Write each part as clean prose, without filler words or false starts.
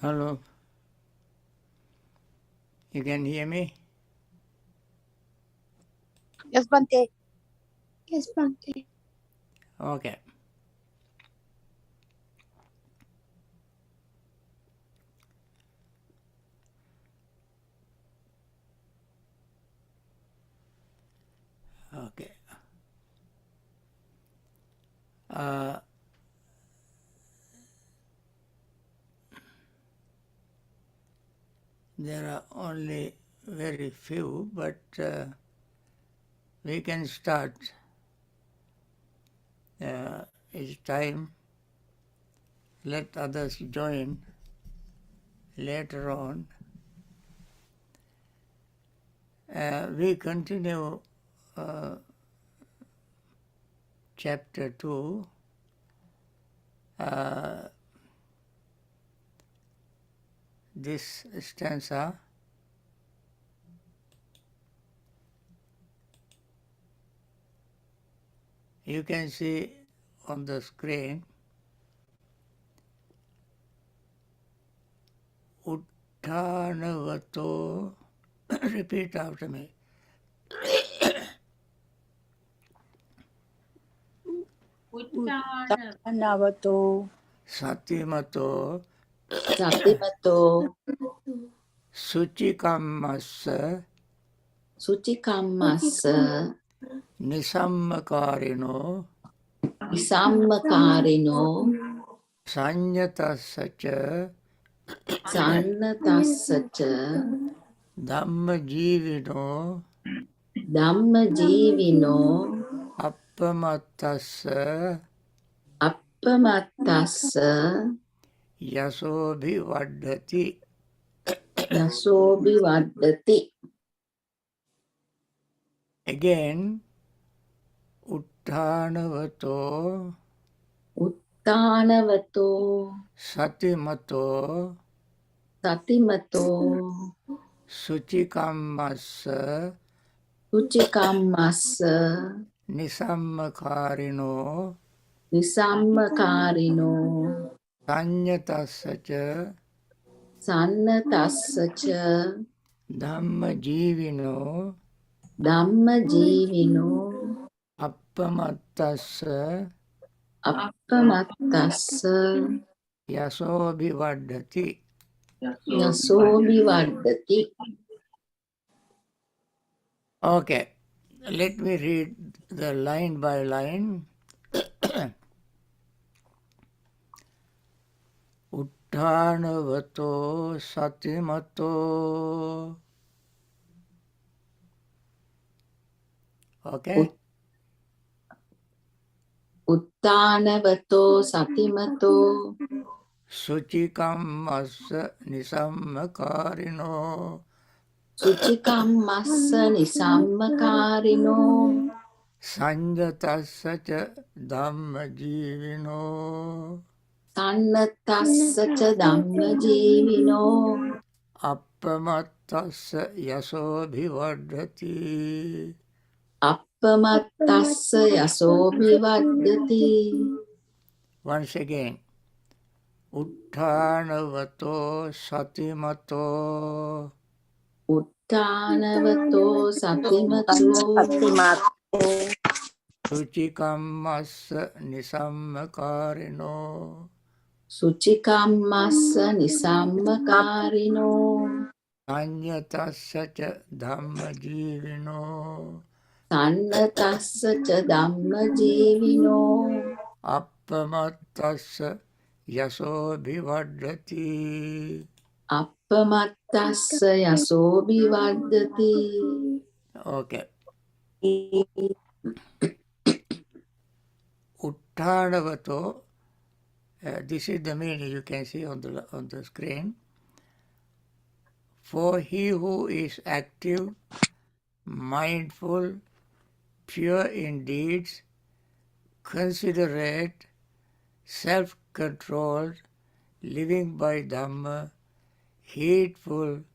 Hello. You can hear me? Yes, Bhante. Yes, Bhante. Okay. Okay. There are only very few, but we can start. It's time. Let others join later on. We continue chapter 2. This stanza. You can see on the screen. Uttanavato. Repeat after me. Uttanato. Satimato. Satimato Suchikammassa. Suchikammassa Nisammakarino. Nisammakarino Sanyatassacha. Sannatassacha Dhammajivino. Dhammajivino Appamattassa. Appamattassa Yasobhivaddhati. Yasobhivaddhati. Again, Uttanavato. Uttanavato Satimato. Satimato Suchikammassa. Suchikammassa Nisammakarino. Nisammakarino Sanyatassacha. Sannatassacha Dhammajivino. Dhammajivino Appamattassa. Appamattassa Yasobhivaddhati. Yasobhivaddhati. Okay, let me read the line by line. Uttanavato satimato. Okay? Uttanavato Satimato Suchikammassa nisammakarino. Suchikammassa Nisammakarino Sanjatassacha dhammajivino. Sannatassacha Dhammajivino Appamattassa yasobhivaddhati. Appamattassa Yasobhivaddhati. Once again. Uttanavato satimato. Uttanavato Satimato Suchikammassa nisammakarino. Suchikammassa Nisammakarino Sanyatassacha dhammajivino. Sannatassacha Dhammajivino Appamattassa yasobhivaddhati. Appamattassa Yasobhivaddhati. Okay. Uttanavato. This is the meaning you can see on the screen. For he who is active, mindful, pure in deeds, considerate, self-controlled, living by Dhamma, heedful,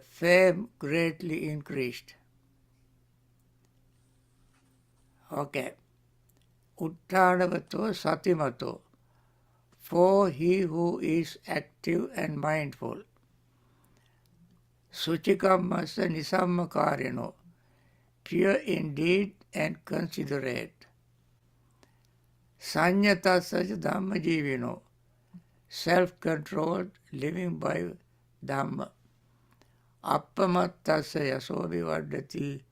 fame greatly increased. Okay. Uttanavato satimato. for he who is active and mindful. Suchikamasa nisammakarino, pure in deed and considerate. Sanyatasya Dhamma jivino, self-controlled, living by Dhamma. Appamattasya yasobhivardhati,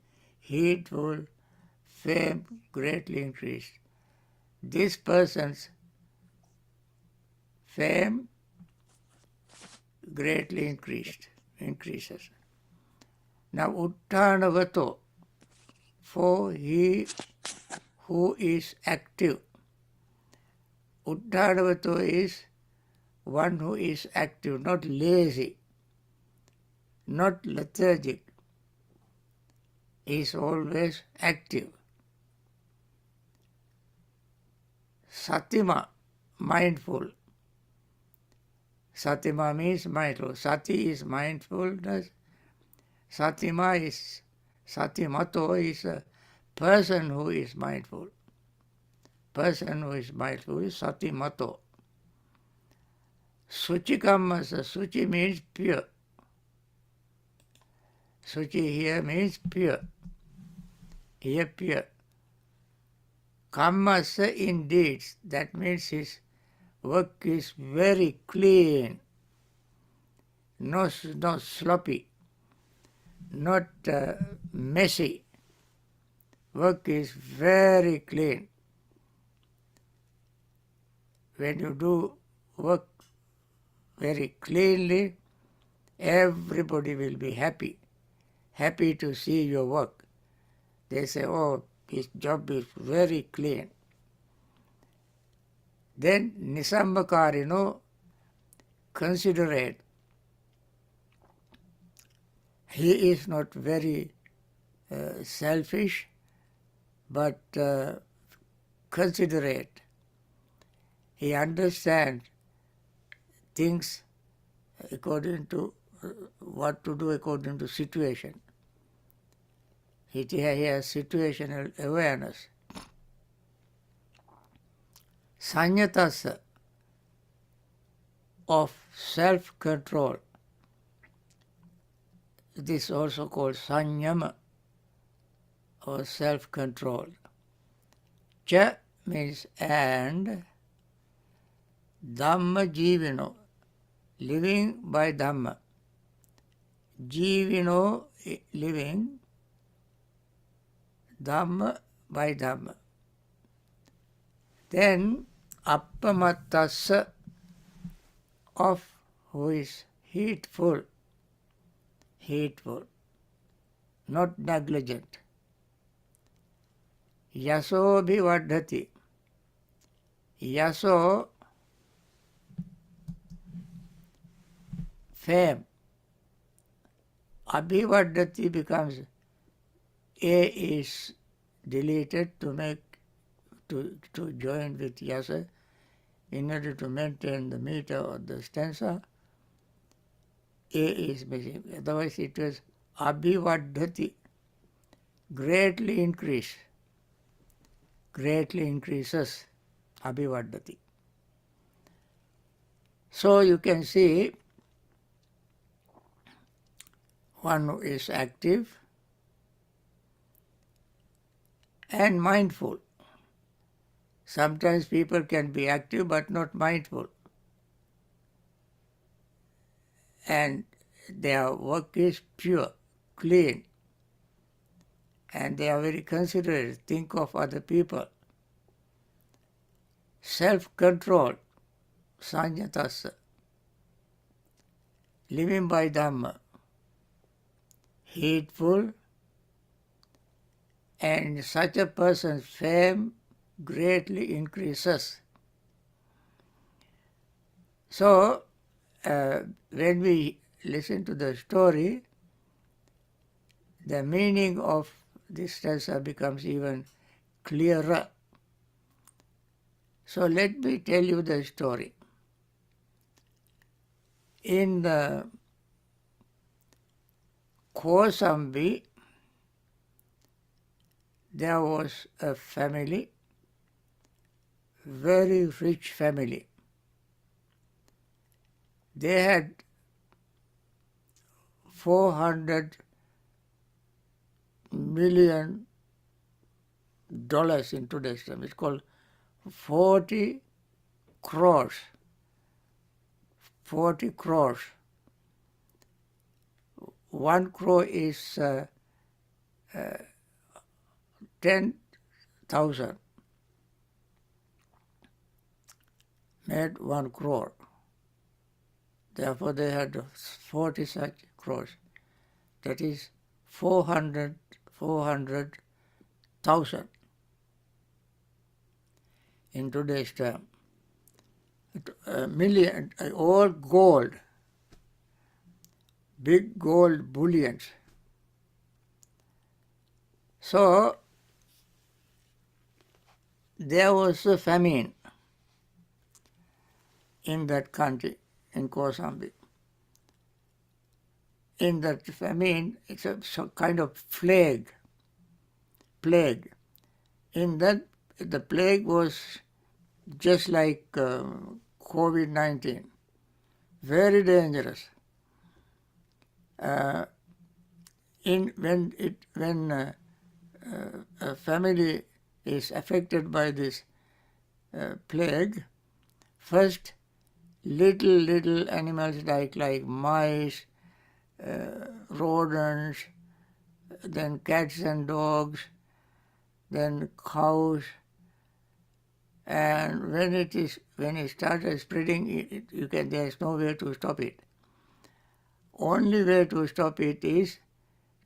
heedful, fame greatly increased. This person's fame greatly increases. Now, uttanavato, for he who is active. Uttanavato is one who is active, not lazy, not lethargic. He is always active. Satima, mindful. Satima means mindful. Sati is mindfulness. Satimato is a person who is mindful. Person who is mindful is satimato. Suchikamasa, suchi means pure. Suchi here means pure. Here pure. Kammasa in deeds, that means his work is very clean, not sloppy, not messy. Work is very clean. When you do work very cleanly, everybody will be happy to see your work. They say, oh, his job is very clean. Then nisammakarino, considerate. He is not very selfish, but considerate. He understands things according to what to do according to situation. He has situational awareness. Sanyatasa, of self-control. This is also called sanyama, or self-control. Cha means and. Dhamma jivino, living by Dhamma. Jivino, living. Dhamma by Dhamma. Then appamatasa, of who is heedful, not negligent. Yasobhivardhati. Yaso, fame. Abhivardhati becomes A is deleted to join with yasa in order to maintain the meter or the stanza. A is missing. Otherwise it was abhivardhati, greatly increases, abhivardhati. So you can see one who is active and mindful. Sometimes people can be active but not mindful. And their work is pure, clean. And they are very considerate, think of other people. Self-control, sanyatasa. Living by Dhamma. Heedful, and such a person's fame greatly increases. So, when we listen to the story, the meaning of this stanza becomes even clearer. So let me tell you the story. In the Kosambi, there was a family, very rich family. they had 400 million dollars in today's term. It's called 40 crores. 40 crores. 1 crore is 10,000. Made 1 crore. Therefore, they had 40 such crores. That is 400,000 in today's term. A million, all gold, big gold bullions. So, there was a famine in that country, in Kosambi. In that famine, it's a kind of plague. In that, the plague was just like COVID-19, very dangerous. When a family is affected by this plague, first little animals like mice, rodents, then cats and dogs, then cows, and when it started spreading, there is no way to stop it. Only way to stop it is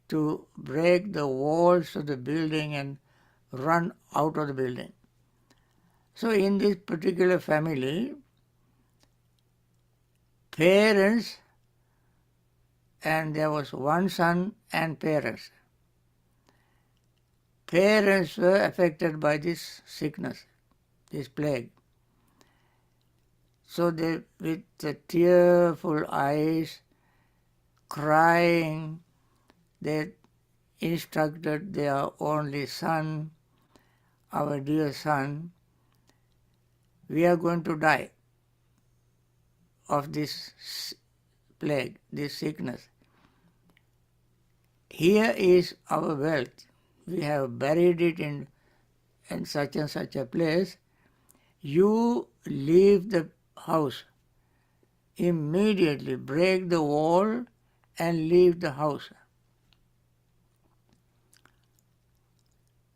to break the walls of the building and run out of the building. So in this particular family, parents, and there was one son and parents. Parents were affected by this sickness, this plague. So they, with the tearful eyes, crying, they instructed their only son, our dear son, we are going to die of this plague, this sickness. Here is our wealth. We have buried it in such and such a place. You leave the house. Immediately break the wall and leave the house.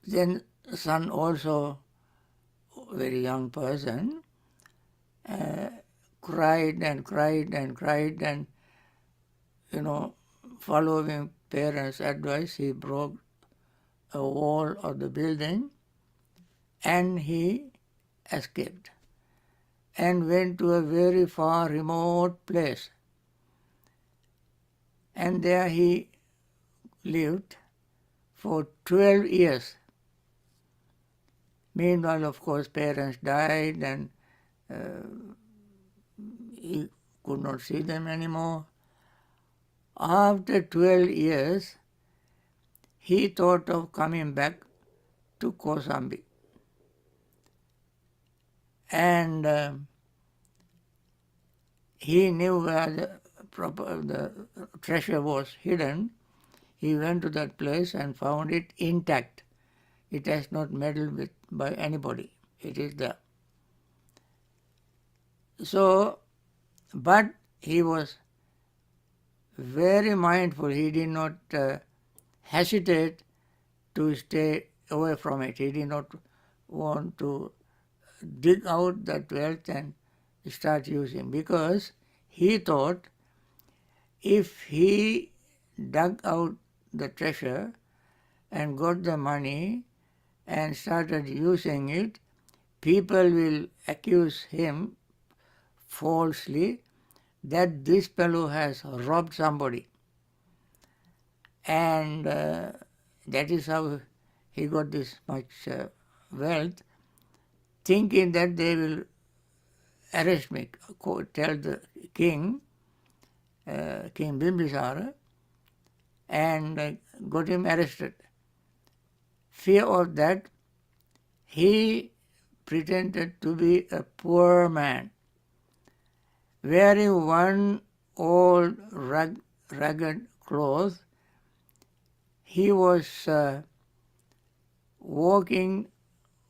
Then son also, very young person, cried and following parents' advice, he broke a wall of the building and he escaped and went to a very far remote place. And there he lived for 12 years. Meanwhile, of course, parents died and he could not see them anymore. After 12 years, he thought of coming back to Kosambi. And he knew where the treasure was hidden. He went to that place and found it intact. It has not meddled with by anybody. It is there. So, but he was very mindful. He did not hesitate to stay away from it. He did not want to dig out that wealth and start using, because he thought if he dug out the treasure and got the money and started using it, people will accuse him falsely that this fellow has robbed somebody. And that is how he got this much wealth, thinking that they will arrest me, tell the king, King Bimbisara, and got him arrested. Fear of that, he pretended to be a poor man wearing one old ragged cloth. He was walking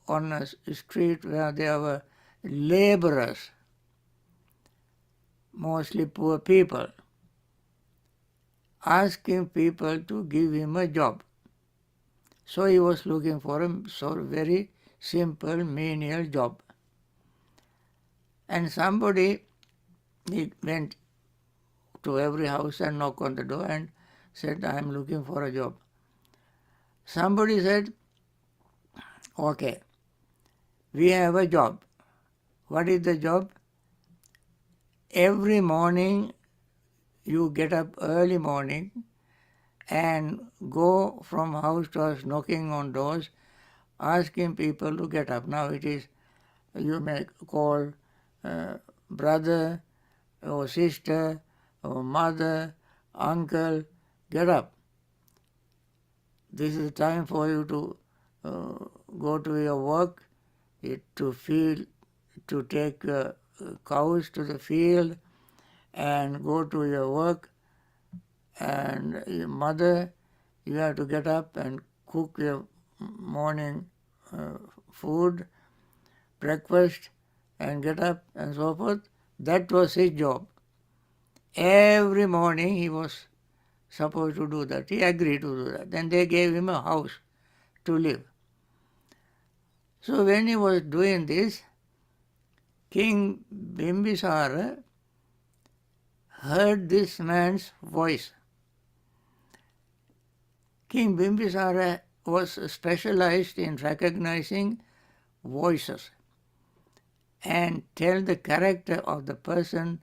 on a street where there were laborers, mostly poor people, asking people to give him a job. So he was looking for a very simple menial job. And somebody, he went to every house and knocked on the door and said, I am looking for a job. Somebody said, okay, we have a job. What is the job? Every morning you get up early morning and go from house to house knocking on doors, asking people to get up. Now it is, you may call brother or sister or mother, uncle, get up. This is time for you to go to your work, to take cows to the field and go to your work. And your mother, you have to get up and cook your morning food, breakfast, and get up and so forth. That was his job. Every morning he was supposed to do that. He agreed to do that. Then they gave him a house to live. So when he was doing this, King Bimbisara heard this man's voice. King Bimbisara was specialized in recognizing voices and tell the character of the person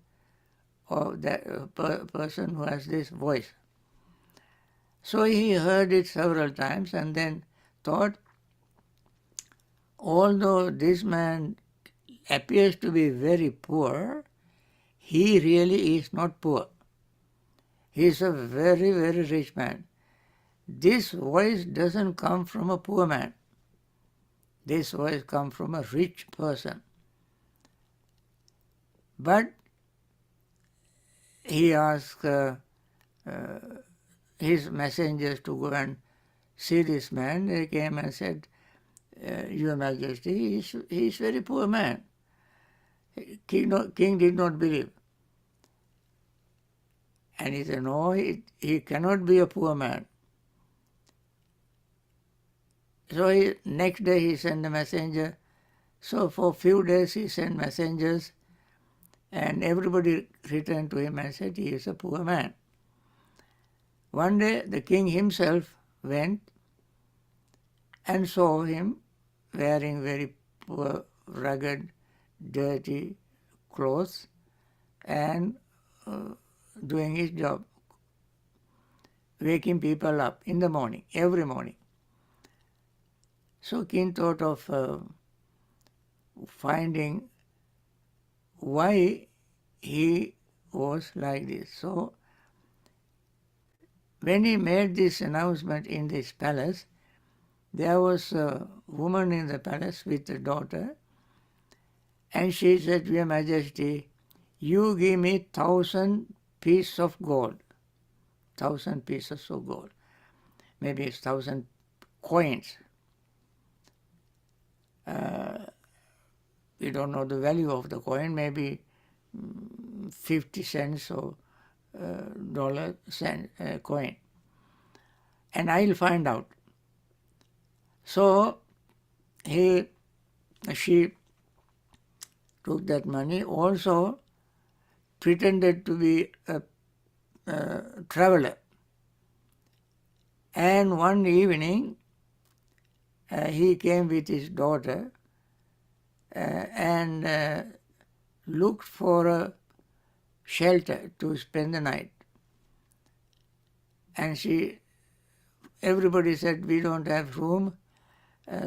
person who has this voice. So he heard it several times and then thought, although this man appears to be very poor, he really is not poor. He is a very, very rich man. This voice doesn't come from a poor man. This voice comes from a rich person. But he asked his messengers to go and see this man. They came and said, Your Majesty, he is very poor man. King did not believe. And he said, no, he cannot be a poor man. So next day he sent a messenger. So for a few days he sent messengers and everybody returned to him and said he is a poor man. One day the king himself went and saw him wearing very poor, ragged, dirty clothes and doing his job, waking people up in the morning, every morning. So king thought of finding why he was like this. So when he made this announcement in this palace, there was a woman in the palace with a daughter, and she said, Your Majesty, you give me 1,000 pieces of gold. 1,000 pieces of gold. Maybe it's 1,000 coins. We don't know the value of the coin, maybe 50 cents or dollar coin. And I'll find out. So she took that money, also pretended to be a traveler. And one evening he came with his daughter and looked for a shelter to spend the night. And everybody said, we don't have room.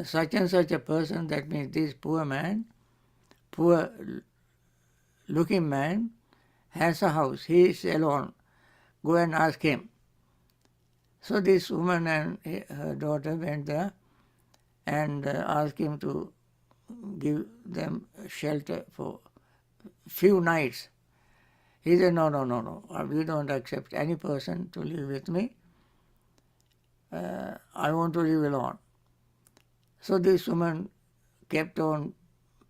Such and such a person, that means this poor man, poor looking man, has a house. He is alone. Go and ask him. So this woman and her daughter went there and asked him to give them shelter for few nights. He said, no. We don't accept any person to live with me. I want to live alone. So this woman kept on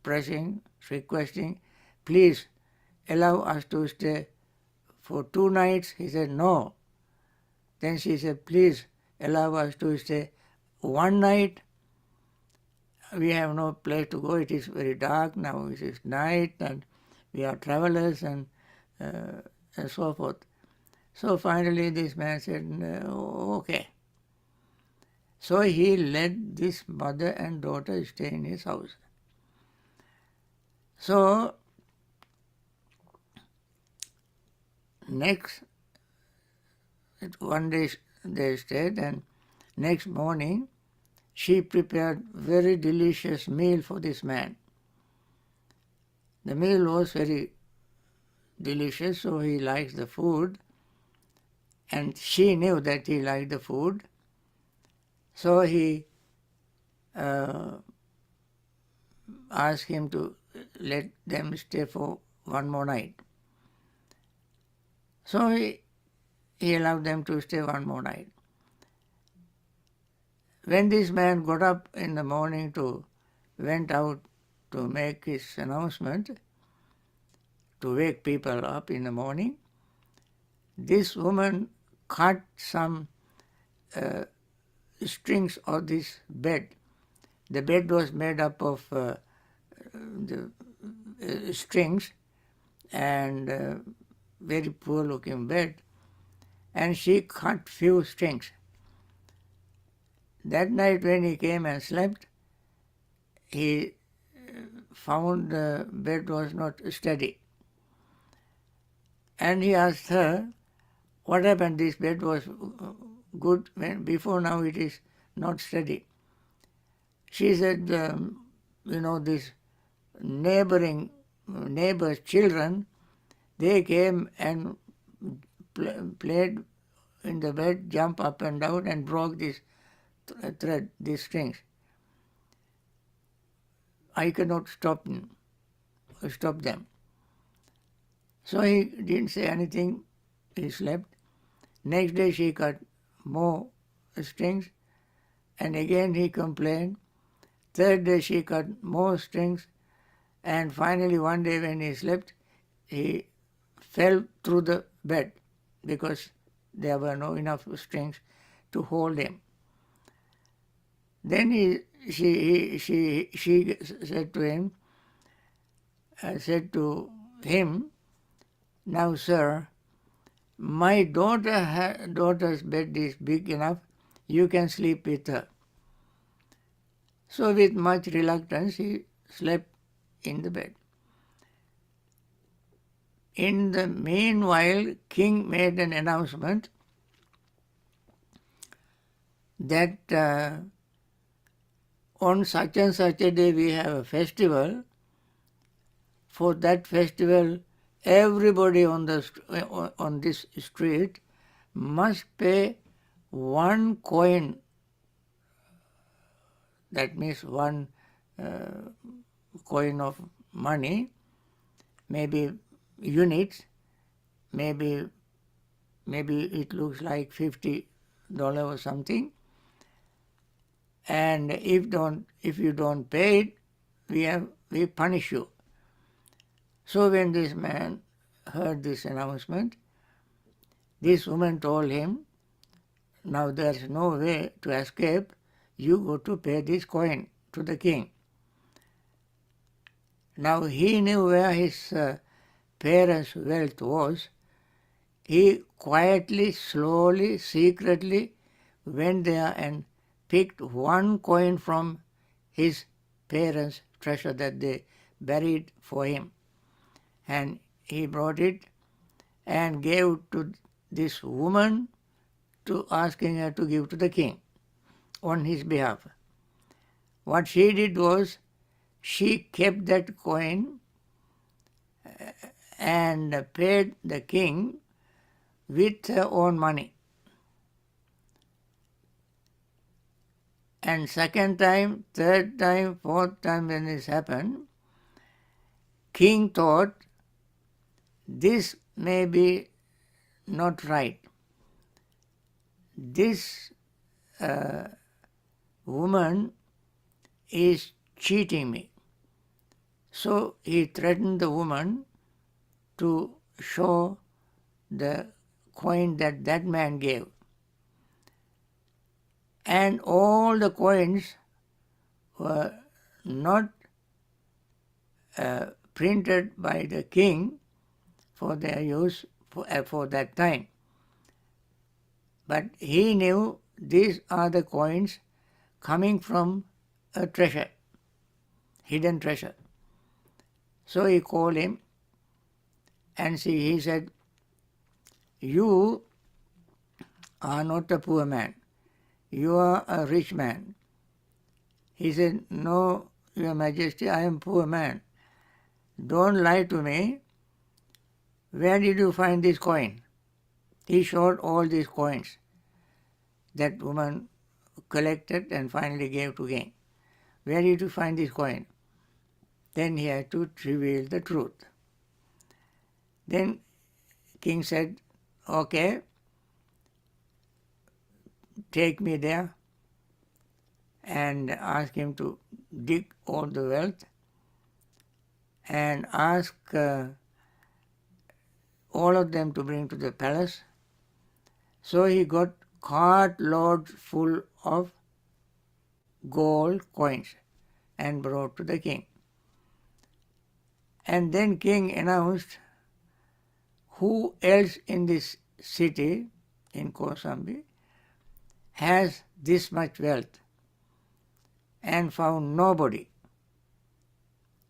pressing, requesting, please allow us to stay for 2 nights. He said, no. Then she said, please allow us to stay 1 night. We have no place to go. It is very dark now. It is night and we are travelers and so forth. So finally this man said, okay. So he let this mother and daughter stay in his house. So next, one day they stayed, and next morning she prepared very delicious meal for this man. The meal was very delicious, so he likes the food, and she knew that he liked the food. So he asked him to let them stay for 1 more night. So he allowed them to stay 1 more night. When this man got up in the morning went out to make his announcement, to wake people up in the morning, this woman cut some strings of this bed. The bed was made up of the strings and very poor looking bed, and she cut few strings. That night when he came and slept, he found the bed was not steady. And he asked her, what happened? This bed was good before, now it is not steady. She said, this neighbor's children, they came and played in the bed, jump up and down and broke this thread, these strings. I cannot stop them. So he didn't say anything, he slept. Next day she cut more strings, and again he complained. Third day she cut more strings, and finally one day when he slept, he fell through the bed because there were no enough strings to hold him. Then she said to him, now sir, my daughter's bed is big enough, you can sleep with her. So with much reluctance he slept in the bed. In the meanwhile, king made an announcement that on such and such a day we have a festival. For that festival, everybody on this street must pay 1 coin. That means 1 coin of money, maybe units, maybe it looks like $50 or something. And if you don't pay it, we punish you. So when this man heard this announcement, this woman told him, now there's no way to escape, you go to pay this coin to the king. Now he knew where his parents' wealth was. He quietly, slowly, secretly went there and picked 1 coin from his parents' treasure that they buried for him. And he brought it and gave to this woman, asking her to give to the king on his behalf. What she did was, she kept that coin and paid the king with her own money. And second time, third time, fourth time when this happened, king thought this may be not right. This woman is cheating me. So he threatened the woman to show the coin that that man gave. And all the coins were not printed by the king for their use for that time. But he knew these are the coins coming from a treasure, hidden treasure. So he called him and he said, "You are not a poor man. You are a rich man." He said, "No, Your Majesty, I am a poor man. Don't lie to me. Where did you find this coin?" He showed all these coins that woman collected and finally gave to king. "Where did you find this coin?" Then he had to reveal the truth. Then king said, "Okay, take me there and ask him to dig all the wealth and ask all of them to bring to the palace." So he got cartloads full of gold coins and brought to the king. And then king announced, who else in this city, in Kosambi, has this much wealth? And found nobody.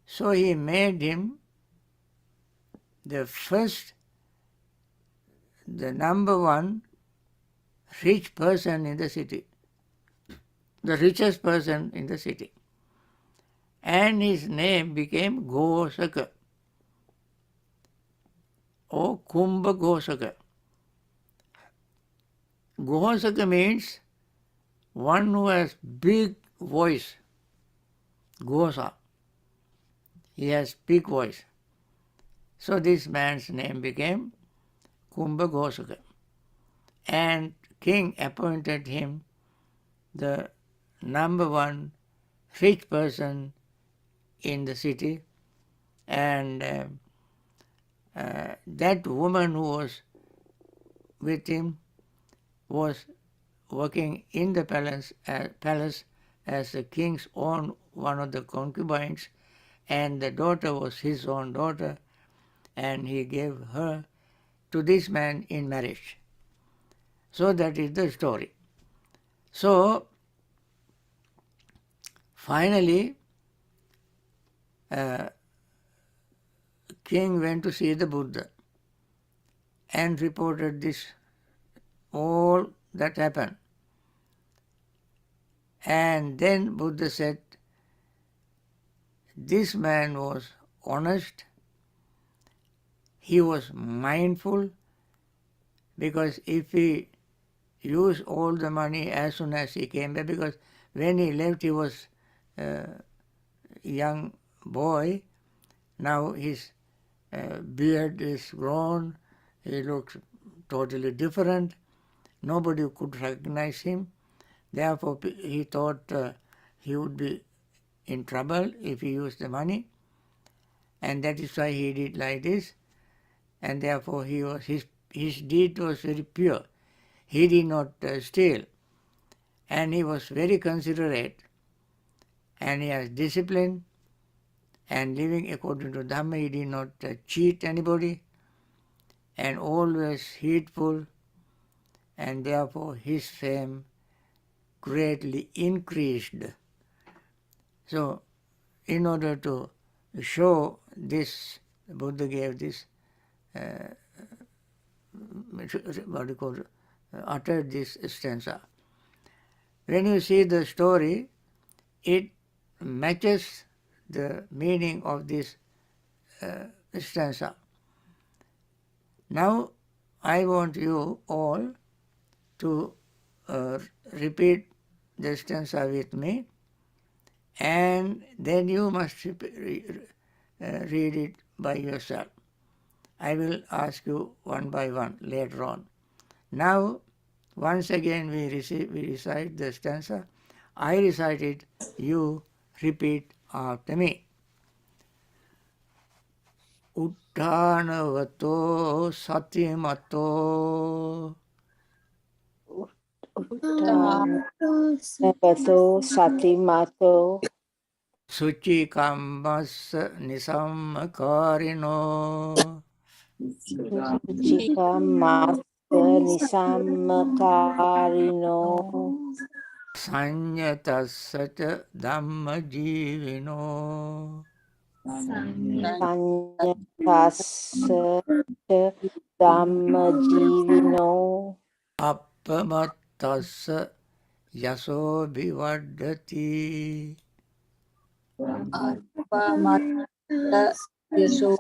So he made him the number one rich person in the city, the richest person in the city. And his name became Gosaka or Kumbha Gosaka. Gosaka means one who has big voice. Gosa. He has big voice. So this man's name became Kumbha Gosaka. And king appointed him the number one rich person in the city. And that woman who was with him was working in the palace as the king's own one of the concubines, and the daughter was his own daughter, and he gave her to this man in marriage. So that is the story. So finally king went to see the Buddha and reported this, all that happened. And then Buddha said, this man was honest, he was mindful, because if he used all the money as soon as he came back, because when he left he was a young boy, now his beard is grown, he looks totally different, nobody could recognize him. Therefore he thought he would be in trouble if he used the money, and that is why he did like this. And therefore his deed was very pure. He did not steal, and he was very considerate, and he has discipline, and living according to Dhamma, he did not cheat anybody, and always heedful, and therefore his fame greatly increased. So in order to show this, Buddha gave this, uttered this stanza. When you see the story, it matches the meaning of this stanza. Now I want you all to repeat the stanza with me, and then you must read it by yourself. I will ask you one by one later on. Now, once again we recite the stanza. I recite it, you repeat after me. Uttanavato satimato Uttanavato satimato suchikammas nisammakarino Chika Master Nisammakarino sanyatassaca dhammajivino Sanyatassa Dhammajivino appamattassa yaso bhivaddhati. Tassa Yaso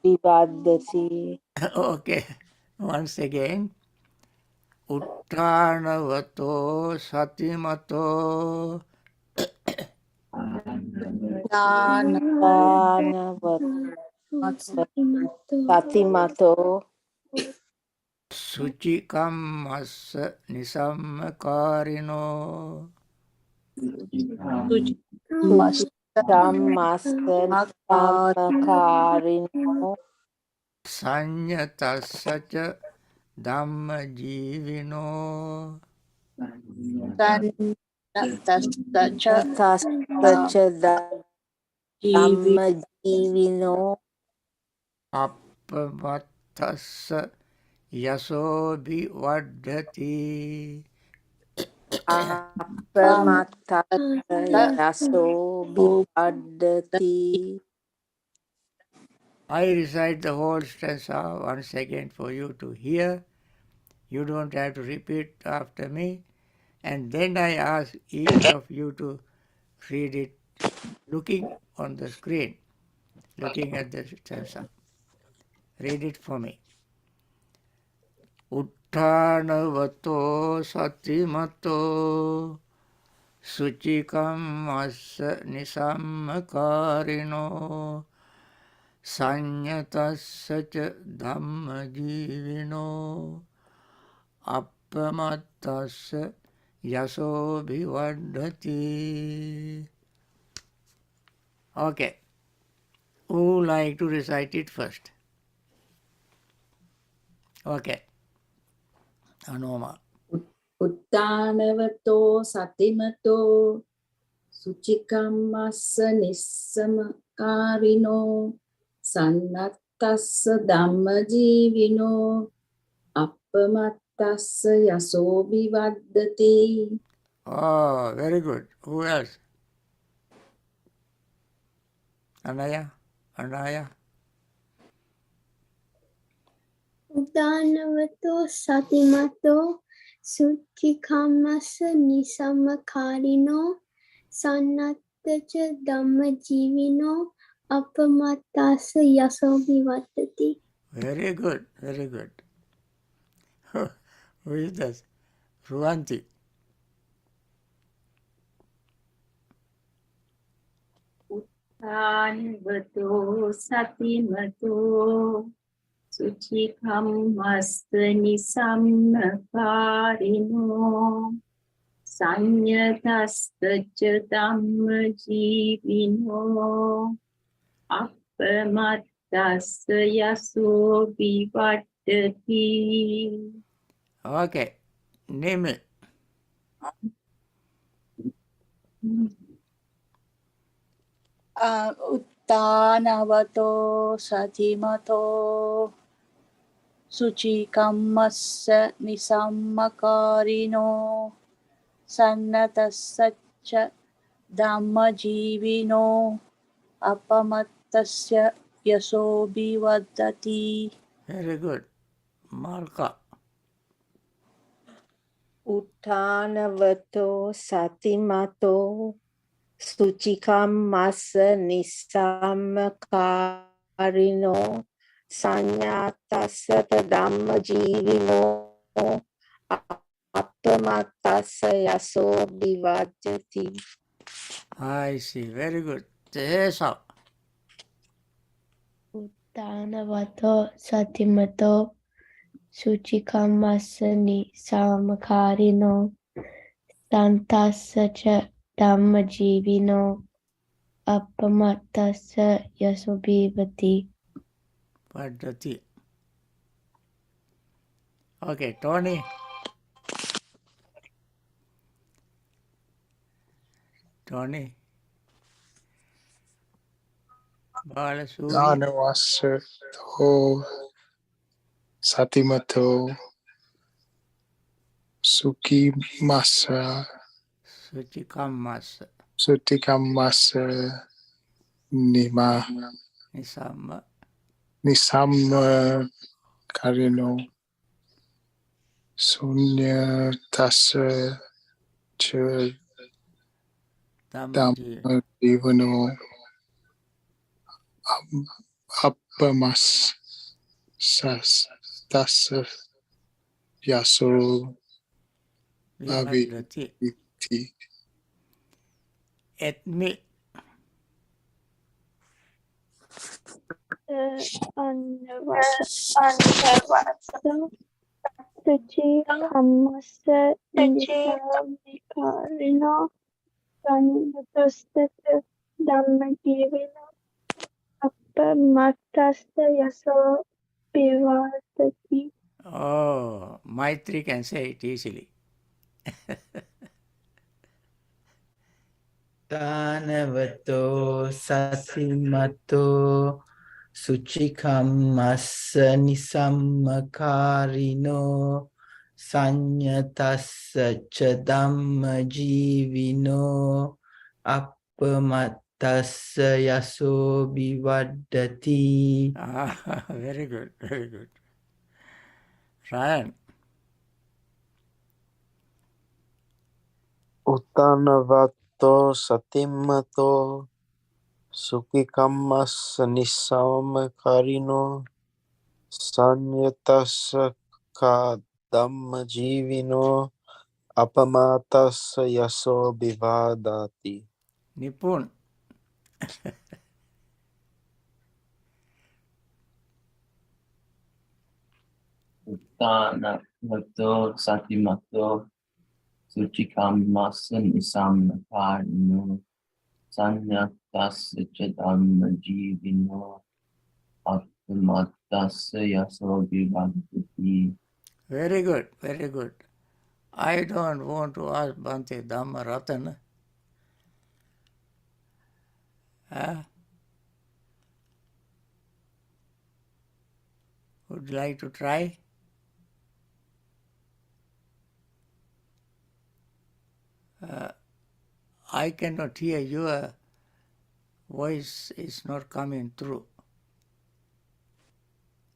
Vivadasi Okay, once again. Uttanavato satimato Dhanavato Satimato suchikammas nisammakarino Suchitamassa Nisammakarino sanyatassaca dhammajivino. Tassa Dhammajivino Appamattassa yaso bhivaddhati. Appamattassa Yaso Vivadati I recite the whole stanza once again for you to hear. You don't have to repeat after me. And then I ask each of you to read it looking on the screen, looking at the stanza. Read it for me. Uttanavato satimato suchikam assa nisammakarino sanyatasya ca dhammajivino appamattassa yaso bhivaddhati. Okay. Who like to recite it first? Okay. Anoma. Uttanavato satimato suchikamassa nissamakarino sannattassa dhammajivino appamattassa yaso vivaddati. Oh, very good. Who else? Anaya? Anaya? Uddanavato satimato suchikamasa nisammakarino sannattaca dhammajivino appamattassa yaso vivattati. Very good, very good. Who is this? Ruanti. Uttanavato satimato suchikamassa nisammakarino sanyatassaca dhammajivino appamattassa yaso vivaddati. Okay. Name it. Uttanavato Satimato Suchikamassa Nisammakarino Sannatassacha Dhammajivino Appamattasya Yasobhivadati. Very good. Malka. Uttanavato Satimato Suchikamassa Nisammakarino Sanyatasata Dhammajivino Appamatassa Yaso Bhivajati. I see. Very good. Tesa. Uttanavato Satimato Suchikamasani Samakarino Santassacha Dhammajivino Apamattassa Yasobhivati. Padati. Okay, Tony. Tony. Balasuri. Dhanavasato Satimato Sukimasa Suchikamas. Sutikamasa Nima Nisama. Nisamma Karino Sunya Tassa Cha Dhammaji. Dhamma Jivano Appamas Sas Tassa Yaso Vivadati. Aviti Etmi. Suci Kamasa Nisakarino Sanatasta Dhammajivino Appamatasta Yaso Pivatati. Oh, Maitri can say it easily. Tanavato Satimato Suchikamassa Nisammakarino Sanyatassa Chadamma Jivino Appamattassa Yaso Bivaddati. Ah, very good, very good. Ryan. Uttanavato Satimato Sukikammas Nisamakarino Sanyatassa Dhammajivino Apamattassa Yaso Bivadati. Nipun. Uttanavato Satimato Suchikamasa Nisammakarino Sanyatassa Chadamma Appamattassa Yaso Bivadati. Very good, very good. I don't want to ask Bhante Dhamma Ratana. Would you like to try? I cannot hear your voice is not coming through.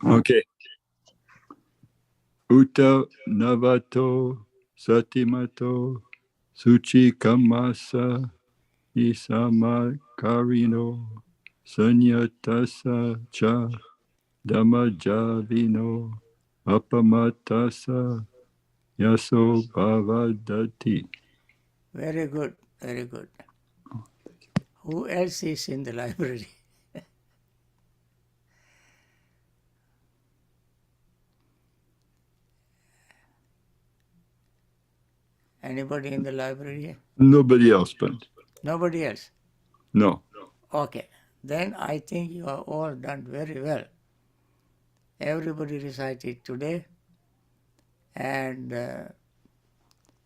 Okay. Uta Navato Satimato Suchi Kamasa Isama Karino Sanyatasa Cha Dhammajavino Appamatasa Yaso Bhavadati. Very good, very good. Who else is in the library? Anybody in the library? Nobody else, but Nobody else? no. Okay. Then I think you are all done very well. Everybody recited today. And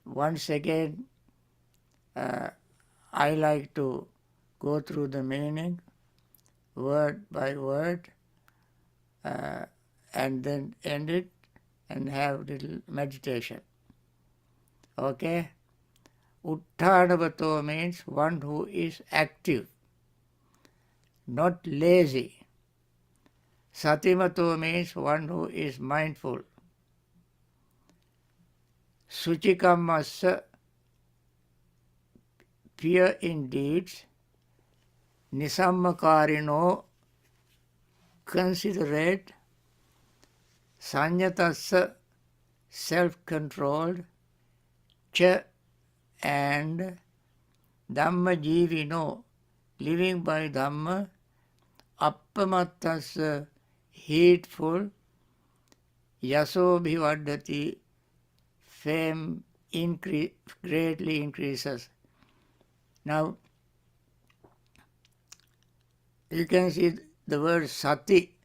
once again, I like to go through the meaning word by word and then end it and have little meditation. Okay? Uttanavato means one who is active, not lazy. Satimato means one who is mindful. Suchikamasa, pure in deeds. Nisammakarino, considerate. Sanyatassa, self-controlled. Cha, and Dhammajivino, living by Dhamma. Appamattasya heedful, yaso bhivadati, fame greatly increases. Now, you can see the word sati.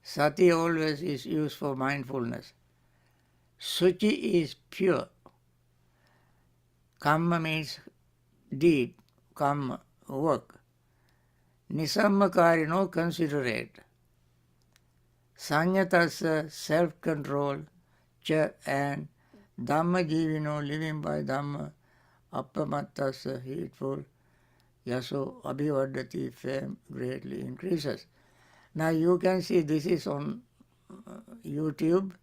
Sati always is used for mindfulness. Suchi is pure. Kamma means deed, kamma, work. Nisammakarino, considerate. Sanyatasya, self-control, cha, and Dhamma jivino, living by Dhamma, appamattasya, heedful, yaso abhivadati, fame greatly increases. Now you can see this is on YouTube.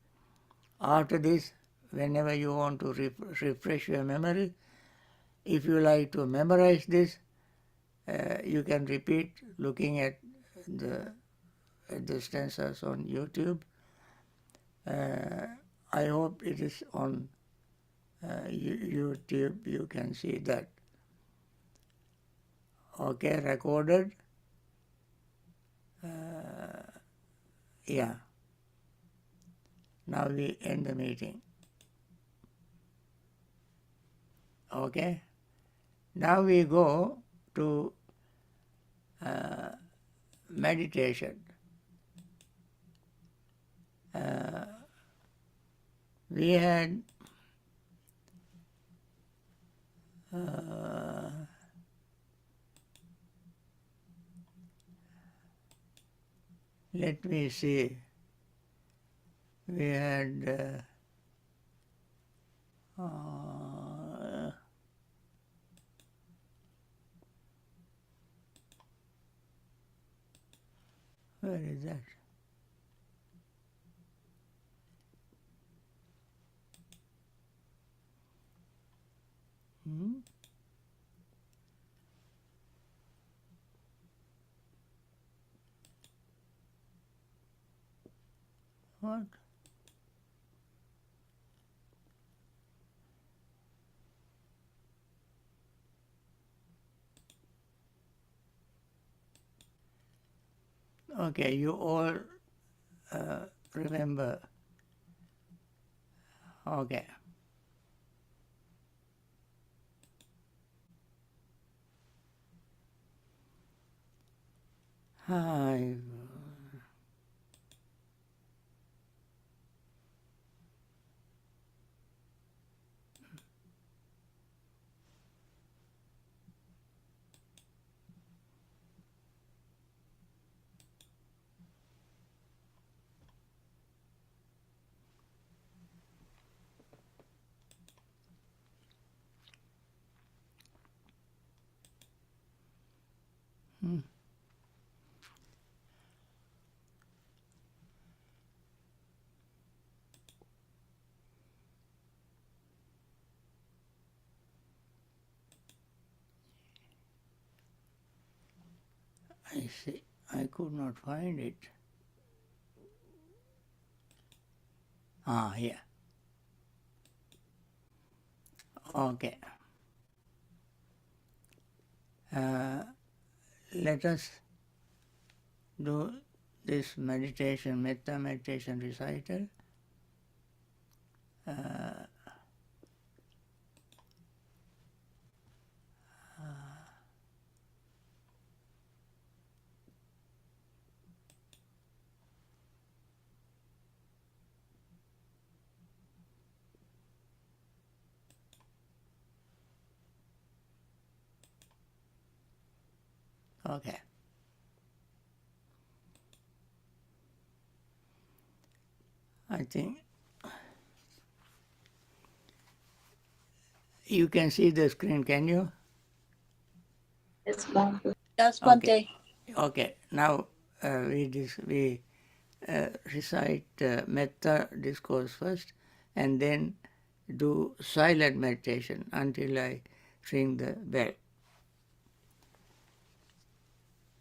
After this, whenever you want to refresh your memory, if you like to memorize this, you can repeat looking at the stanzas on YouTube. I hope it is on YouTube. You can see that. Okay, recorded. Yeah. Now we end the meeting. Okay. Now we go to meditation. We had let me see. We had where is that? What? Okay, you all remember. Okay. Hi. I see. I could not find it. Here. Okay. Let us do this meditation, metta meditation recital. Okay. I think you can see the screen, can you? Yes, Bhante. Yes, Bhante. Okay. Okay. Now we recite metta discourse first and then do silent meditation until I ring the bell.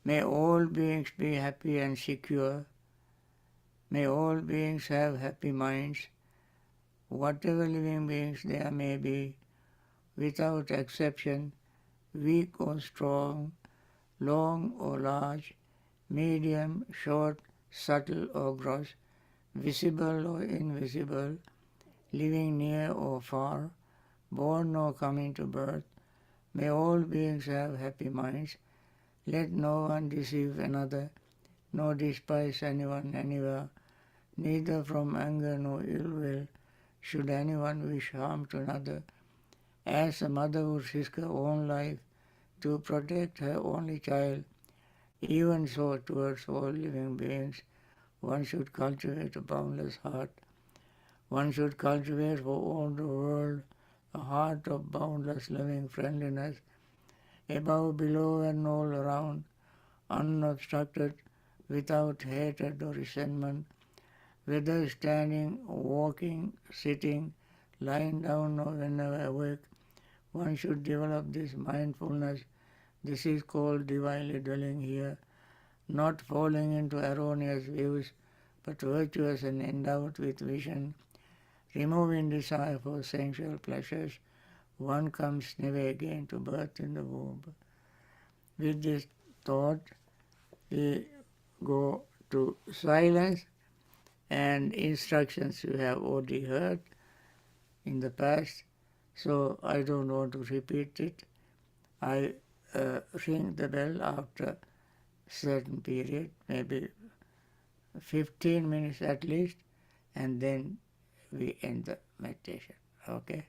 May all beings be happy and secure. May all beings have happy minds. Whatever living beings there may be, without exception, weak or strong, long or large, medium, short, subtle or gross, visible or invisible, living near or far, born or coming to birth, may all beings have happy minds. Let no one deceive another, nor despise anyone anywhere, neither from anger nor ill will should anyone wish harm to another. As a mother would risk her own life to protect her only child, even so towards all living beings one should cultivate a boundless heart. One should cultivate for all the world a heart of boundless loving friendliness, above, below and all around, unobstructed, without hatred or resentment, whether standing, walking, sitting, lying down or whenever awake. One should develop this mindfulness. This is called divinely dwelling here, not falling into erroneous views, but virtuous and endowed with vision, removing desire for sensual pleasures. One comes never again to birth in the womb. With this thought, we go to silence, and instructions you have already heard in the past, so I don't want to repeat it. I ring the bell after certain period, maybe 15 minutes at least, and then we end the meditation. Okay?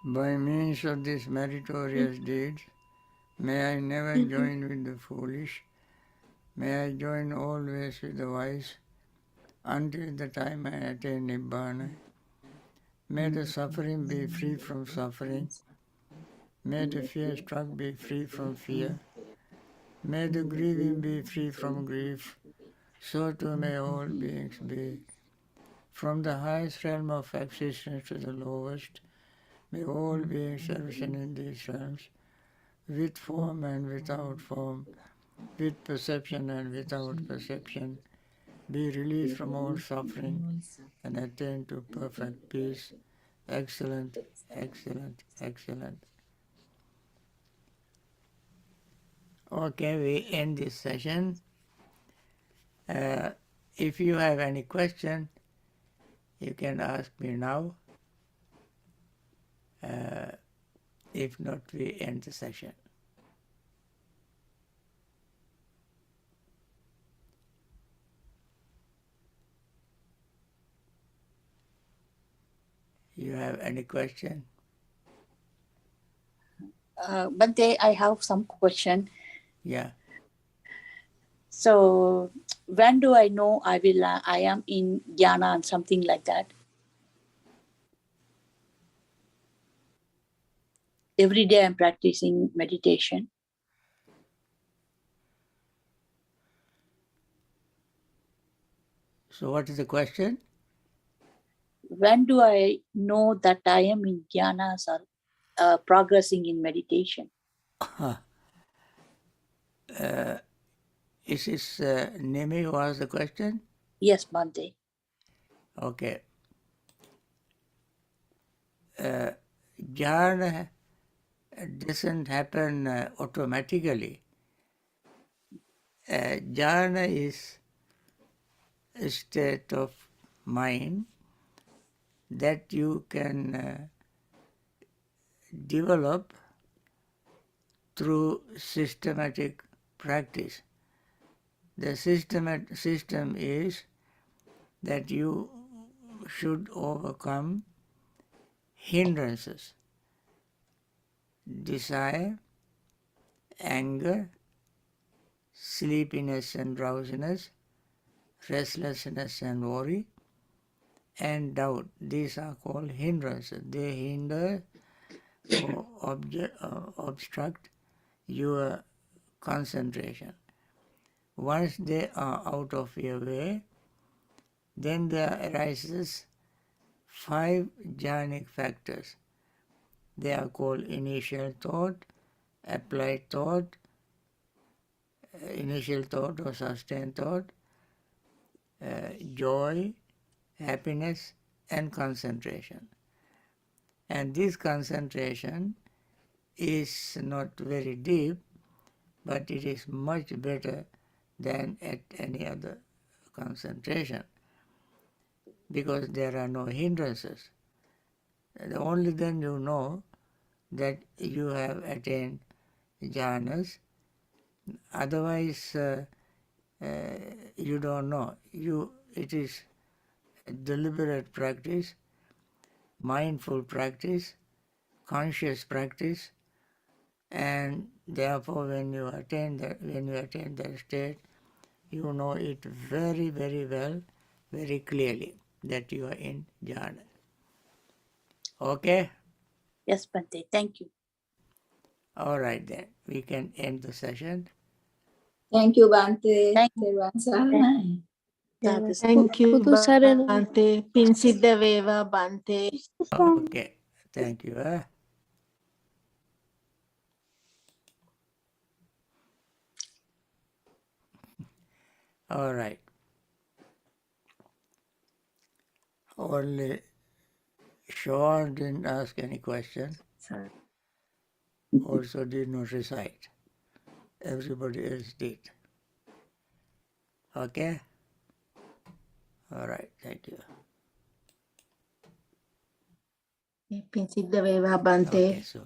By means of these meritorious deeds, may I never join with the foolish, may I join always with the wise, until the time I attain Nibbana. May the suffering be free from suffering, may the fear-struck be free from fear, may the grieving be free from grief, so too may all beings be. From the highest realm of existence to the lowest, may all beings arisen in these realms, with form and without form, with perception and without perception, be released from all suffering and attain to perfect peace. Excellent, excellent, excellent. Okay, we end this session. If you have any question, you can ask me now. If not, we end the session. You have any question? Bhante, I have some question. Yeah. So, when do I know I am in jhana and something like that? Every day I'm practicing meditation. So what is the question? When do I know that I am in jhanas or progressing in meditation? Is this Nimi who asked the question? Yes, Bhante. Okay. Jhana doesn't happen automatically. Jhana is a state of mind that you can develop through systematic practice. The system is that you should overcome hindrances, desire, anger, sleepiness and drowsiness, restlessness and worry, and doubt. These are called hindrances. They hinder or obstruct your concentration. Once they are out of your way, then there arises 5 jhanic factors. They are called initial thought, applied thought, initial thought or sustained thought, joy, happiness, and concentration. And this concentration is not very deep, but it is much better than at any other concentration because there are no hindrances. Only then you know that you have attained jhanas. Otherwise, you don't know. It is a deliberate practice, mindful practice, conscious practice, and therefore when you attain that state, you know it very, very well, very clearly that you are in jhana. Okay? Yes, Bhante. Thank you. All right then, we can end the session. Thank you, Bhante. Thank you. Thank you. Thank you, Bhante. Pinsidaveva, Bhante. Okay, thank you. All right. Only Sean didn't ask any question. Also did not recite. Everybody else did. Okay? All right, thank you. Pinsidaveva, Bhante. Okay, so